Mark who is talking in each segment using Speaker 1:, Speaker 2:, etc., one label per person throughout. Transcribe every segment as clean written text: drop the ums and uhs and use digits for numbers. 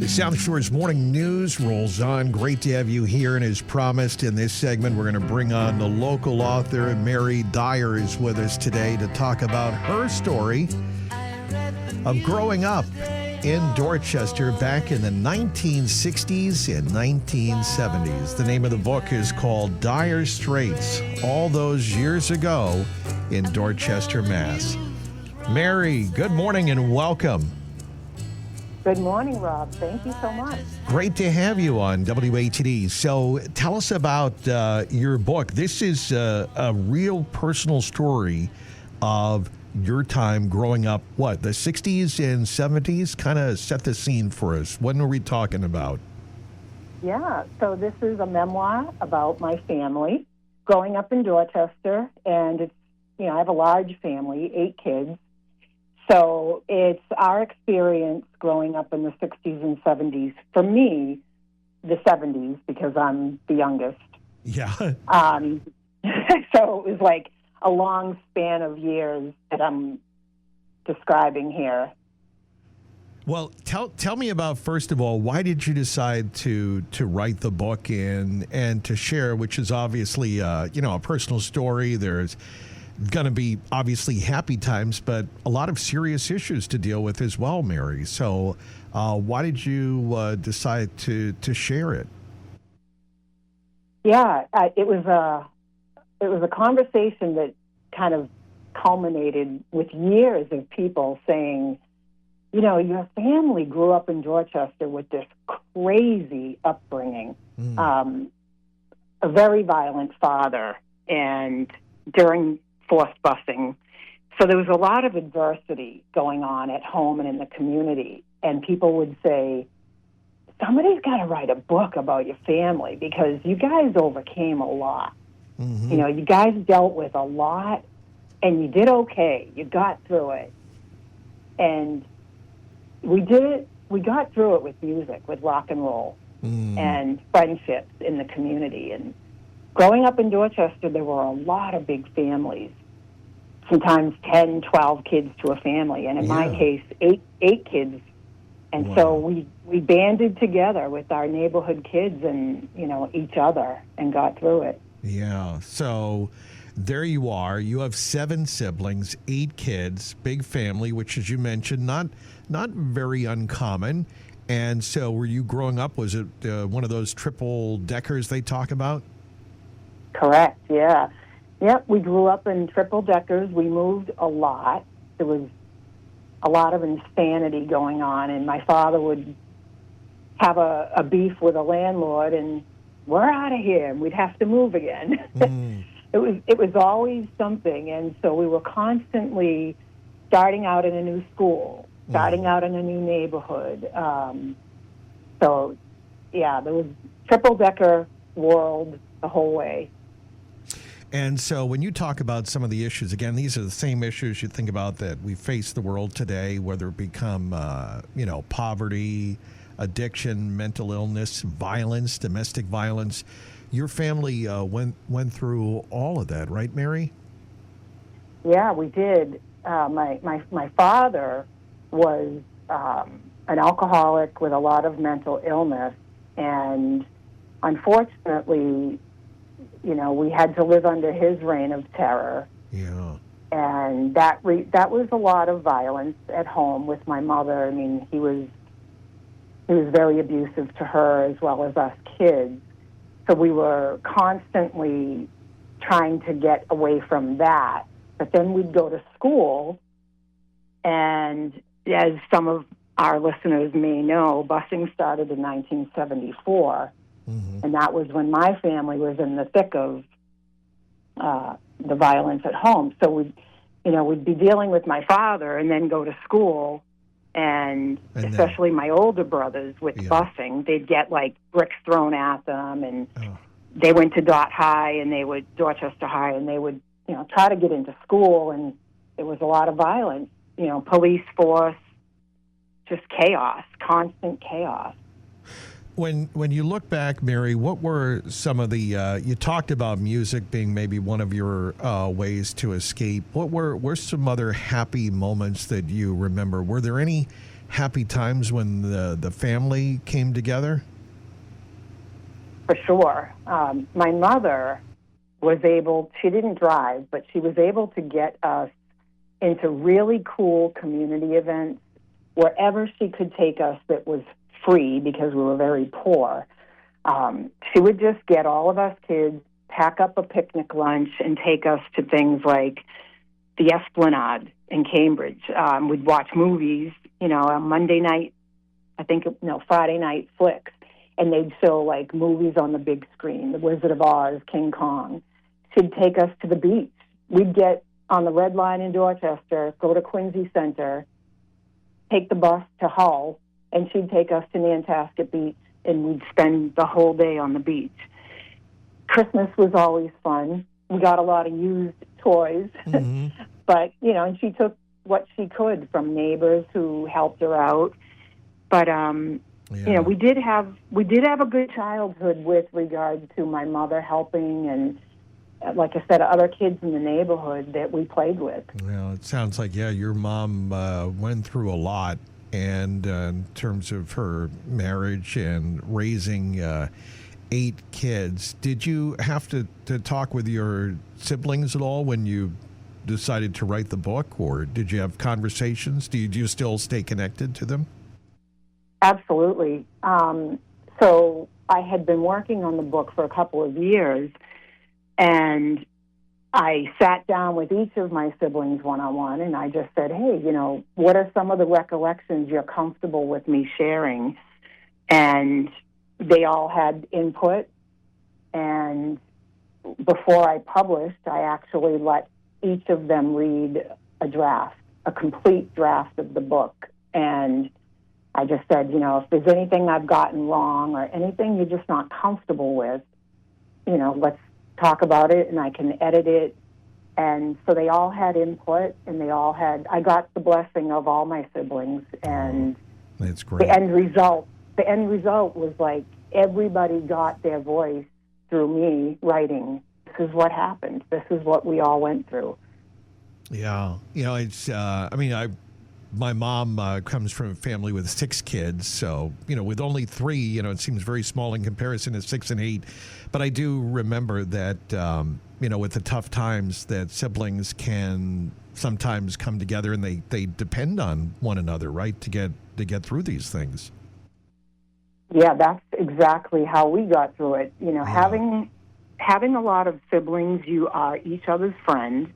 Speaker 1: The South Shore's morning news rolls on. Great to have you here. And as promised, in this segment, we're going to bring on the local author, Mary Dyer, is with us today to talk about her story of growing up in Dorchester back in the 1960s and 1970s. The name of the book is called Dyer Straits, All Those Years Ago in Dorchester, Mass. Mary, good morning and welcome.
Speaker 2: Good morning, Rob. Thank you so much.
Speaker 1: Great to have you on WATD. So tell us about your book. This is a real personal story of your time growing up, the 60s and 70s? Kind of set the scene for us. What are we talking about?
Speaker 2: Yeah, so this is a memoir about my family growing up in Dorchester, and it's, I have a large family, 8 kids. So it's our experience growing up in the 60s and 70s. For me, the 70s, because I'm the youngest.
Speaker 1: Yeah.
Speaker 2: So it was like a long span of years that I'm describing here.
Speaker 1: Well, tell me about, first of all, why did you decide to write the book and to share, which is obviously a personal story. There's going to be obviously happy times, but a lot of serious issues to deal with as well, Mary. So why did you decide to share it?
Speaker 2: Yeah, it was a conversation that kind of culminated with years of people saying, your family grew up in Dorchester with this crazy upbringing, a very violent father, and during forced busing. So there was a lot of adversity going on at home and in the community. And people would say, somebody's got to write a book about your family because you guys overcame a lot. Mm-hmm. You guys dealt with a lot and you did okay. You got through it. And we did it. We got through it with music, with rock and roll and friendships in the community. And growing up in Dorchester, there were a lot of big families, sometimes 10, 12 kids to a family. And in my case, eight kids. And so we banded together with our neighborhood kids and, each other and got through it.
Speaker 1: Yeah. So there you are. You have 7 siblings, 8 kids, big family, which, as you mentioned, not very uncommon. And so were you growing up, was it one of those triple deckers they talk about?
Speaker 2: Correct, yeah. Yep, we grew up in triple deckers. We moved a lot. There was a lot of insanity going on, and my father would have a beef with a landlord, and we're out of here, and we'd have to move again. It was always something, and so we were constantly starting out in a new school, starting out in a new neighborhood. So, yeah, there was triple-decker world the whole way.
Speaker 1: And so when you talk about some of the issues, again, these are the same issues you think about that we face the world today, whether it become, poverty, addiction, mental illness, violence, domestic violence. Your family went through all of that, right, Mary?
Speaker 2: Yeah, we did. My father was an alcoholic with a lot of mental illness, and unfortunately, we had to live under his reign of terror.
Speaker 1: Yeah.
Speaker 2: And that was a lot of violence at home with my mother. I mean, he was very abusive to her as well as us kids. So we were constantly trying to get away from that. But then we'd go to school, and as some of our listeners may know, busing started in 1974. Mm-hmm. And that was when my family was in the thick of the violence at home. So we'd be dealing with my father and then go to school, and especially my older brothers with busing, they'd get like bricks thrown at them, and they went to Dorchester High, and they would try to get into school, and there was a lot of violence, police force, just chaos, constant chaos.
Speaker 1: When you look back, Mary, what were some of the, you talked about music being maybe one of your ways to escape. What were some other happy moments that you remember? Were there any happy times when the family came together?
Speaker 2: For sure. My mother she didn't drive, but she was able to get us into really cool community events wherever she could take us that was free because we were very poor. She would just get all of us kids, pack up a picnic lunch, and take us to things like the Esplanade in Cambridge. We'd watch movies, on Monday night, Friday night flicks, and they'd show like movies on the big screen, The Wizard of Oz, King Kong. She'd take us to the beach. We'd get on the Red Line in Dorchester, go to Quincy Center, take the bus to Hull, and she'd take us to Nantasket Beach, and we'd spend the whole day on the beach. Christmas was always fun. We got a lot of used toys, but, and she took what she could from neighbors who helped her out. But, we did have a good childhood with regard to my mother helping and, like I said, other kids in the neighborhood that we played with.
Speaker 1: Well, it sounds like, your mom went through a lot, and in terms of her marriage and raising 8 kids. Did you have to talk with your siblings at all when you decided to write the book, or did you have conversations? Do you still stay connected to them?
Speaker 2: Absolutely. So I had been working on the book for a couple of years, and I sat down with each of my siblings one-on-one, and I just said, hey, what are some of the recollections you're comfortable with me sharing? And they all had input, and before I published, I actually let each of them read a complete draft of the book. And I just said, if there's anything I've gotten wrong or anything you're just not comfortable with, let's talk about it, and I can edit it. And so they all had input, and I got the blessing of all my siblings, and
Speaker 1: that's great.
Speaker 2: The end result was like everybody got their voice through me writing. This is what happened. This is what we all went through.
Speaker 1: Yeah. It's, my mom comes from a family with 6 kids, so, with only 3, it seems very small in comparison to 6 and 8. But I do remember that, with the tough times, that siblings can sometimes come together and they depend on one another, right, to get through these things.
Speaker 2: Yeah, that's exactly how we got through it. Having a lot of siblings, you are each other's friend,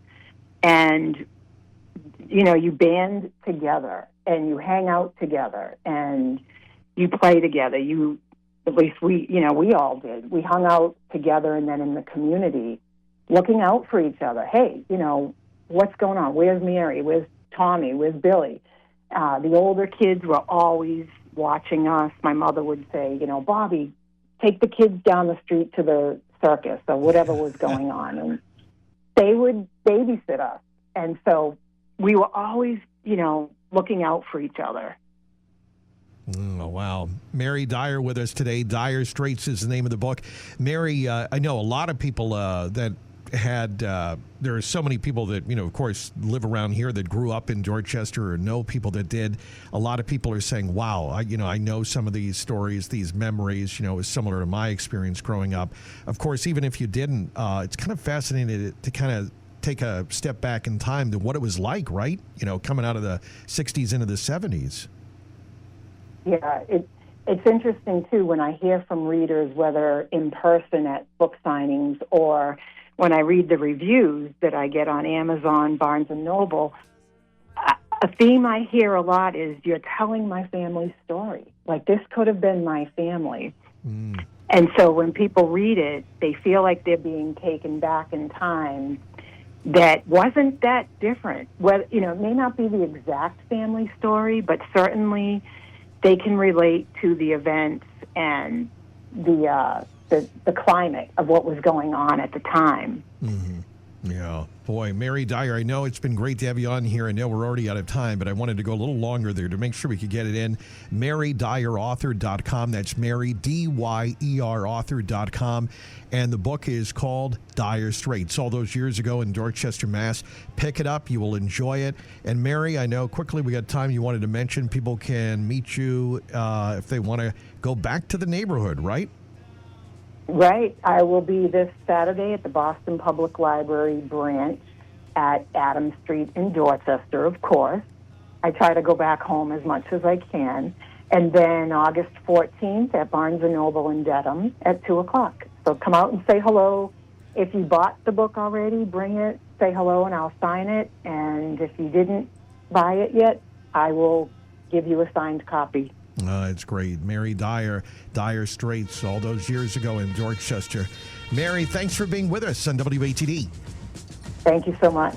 Speaker 2: and you band together and you hang out together and you play together. At least we all did. We hung out together, and then in the community, looking out for each other. Hey, what's going on? Where's Mary? Where's Tommy? Where's Billy? The older kids were always watching us. My mother would say, Bobby, take the kids down the street to the circus or whatever was going on. And they would babysit us. And so we were always, looking out for each other.
Speaker 1: Oh, wow. Mary Dyer with us today. Dyer Straits is the name of the book. Mary, I know a lot of people that had, there are so many people that, of course, live around here that grew up in Dorchester or know people that did. A lot of people are saying, wow, I know some of these stories, these memories, is similar to my experience growing up. Of course, even if you didn't, it's kind of fascinating to kind of take a step back in time to what it was like, right? Coming out of the 60s into the 70s.
Speaker 2: Yeah, it's interesting, too, when I hear from readers, whether in person at book signings or when I read the reviews that I get on Amazon, Barnes & Noble, a theme I hear a lot is, you're telling my family's story. Like, this could have been my family. Mm. And so when people read it, they feel like they're being taken back in time that wasn't that different. Well, it may not be the exact family story, but certainly they can relate to the events and the climate of what was going on at the time.
Speaker 1: Mm-hmm. Yeah. Boy, Mary Dyer, I know it's been great to have you on here. I know we're already out of time, but I wanted to go a little longer there to make sure we could get it in. MaryDyerAuthor.com. That's Mary, D-Y-E-R author.com. And the book is called Dyer Straits. All those years ago in Dorchester, Mass. Pick it up. You will enjoy it. And Mary, I know quickly we got time you wanted to mention people can meet you if they want to go back to the neighborhood, right?
Speaker 2: Right. I will be this Saturday at the Boston Public Library branch at Adams Street in Dorchester, of course. I try to go back home as much as I can. And then August 14th at Barnes & Noble in Dedham at 2 o'clock. So come out and say hello. If you bought the book already, bring it, say hello, and I'll sign it. And if you didn't buy it yet, I will give you a signed copy.
Speaker 1: It's great. Mary Dyer, Dyer Straits, all those years ago in Dorchester. Mary, thanks for being with us on WATD.
Speaker 2: Thank you so much.